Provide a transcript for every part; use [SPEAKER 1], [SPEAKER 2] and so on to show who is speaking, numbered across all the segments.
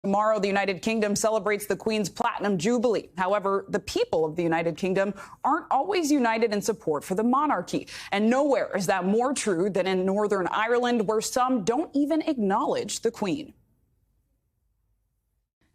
[SPEAKER 1] Tomorrow, the United Kingdom celebrates the Queen's Platinum Jubilee. However, the people of the United Kingdom aren't always united in support for the monarchy. And nowhere is that more true than in Northern Ireland, where some don't even acknowledge the Queen.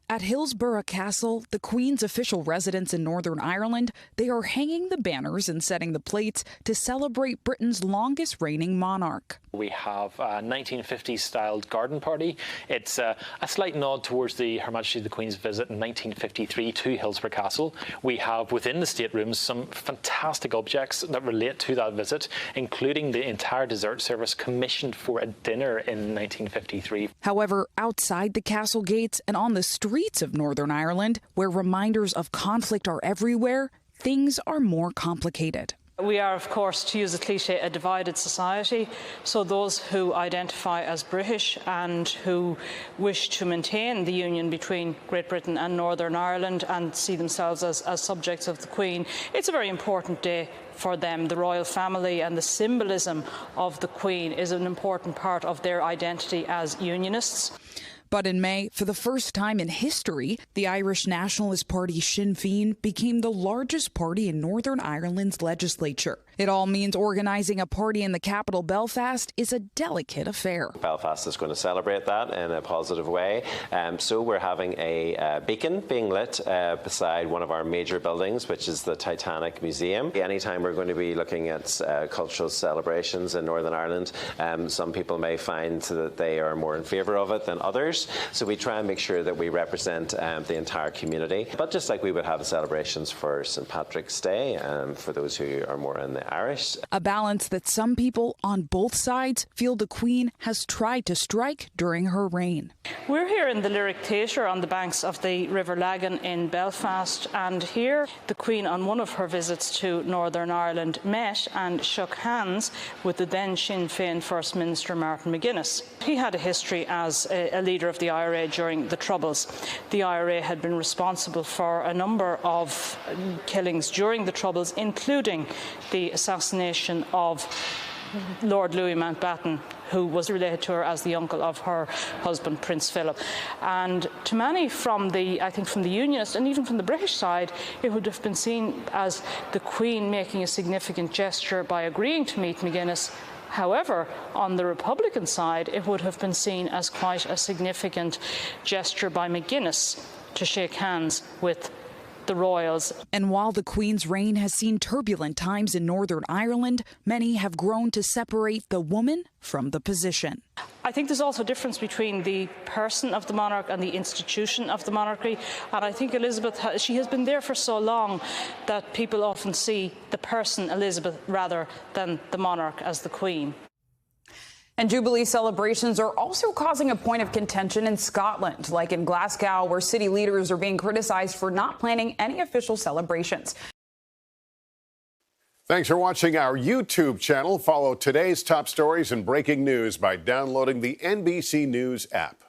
[SPEAKER 2] At HILLSBOROUGH Castle, the Queen's official residence in Northern Ireland, they are hanging the banners and setting the plates to celebrate Britain's longest reigning monarch.
[SPEAKER 3] We have a 1950s-styled garden party. It's a slight nod towards Her Majesty the Queen's visit in 1953 to HILLSBOROUGh Castle. We have within the staterooms some fantastic objects that relate to that visit, including the entire dessert service commissioned for a dinner in 1953.
[SPEAKER 2] However, outside the castle gates and on the streets of Northern Ireland, where reminders of conflict are everywhere, things are more complicated.
[SPEAKER 4] We are, of course, to use a cliche, a divided society. So those who identify as British and who wish to maintain the union between Great Britain and Northern Ireland and see themselves as subjects of the Queen, it's a very important day for them. The royal family and the symbolism of the Queen is an important part of their identity as unionists.
[SPEAKER 2] But in May, for the first time in history, the Irish nationalist party Sinn Féin became the largest party in Northern Ireland's legislature. It all means organizing a party in the capital, Belfast, is a delicate affair.
[SPEAKER 5] Belfast is going to celebrate that in a positive way. So we're having a beacon being lit beside one of our major buildings, which is the Titanic Museum. Anytime we're going to be looking at cultural celebrations in Northern Ireland, some people may find that they are more in favour of it than others. So we try and make sure that we represent the entire community. But just like we would have celebrations for St. Patrick's Day, for those who are more in the Irish.
[SPEAKER 2] A balance that some people on both sides feel the Queen has tried to strike during her reign.
[SPEAKER 4] We're here in the Lyric Theatre on the banks of the River Lagan in Belfast, and here the Queen, on one of her visits to Northern Ireland, met and shook hands with the then Sinn Féin First Minister Martin McGuinness. He had a history as a leader of the IRA during the Troubles. The IRA had been responsible for a number of killings during the Troubles, including the assassination of Lord Louis Mountbatten, who was related to her as the uncle of her husband, Prince Philip. And to many from the Unionist and even from the British side, it would have been seen as the Queen making a significant gesture by agreeing to meet McGuinness. However, on the Republican side, it would have been seen as quite a significant gesture by McGuinness to shake hands with the royals.
[SPEAKER 2] And while the Queen's reign has seen turbulent times in Northern Ireland, many have grown to separate the woman from the position.
[SPEAKER 4] I think there's also a difference between the person of the monarch and the institution of the monarchy. And I think Elizabeth, she has been there for so long that people often see the person Elizabeth rather than the monarch as the Queen.
[SPEAKER 1] And Jubilee celebrations are also causing a point of contention in Scotland, like in Glasgow, where city leaders are being criticized for not planning any official celebrations.
[SPEAKER 6] Thanks for watching our YouTube channel. Follow today's top stories and breaking news by downloading the NBC News app.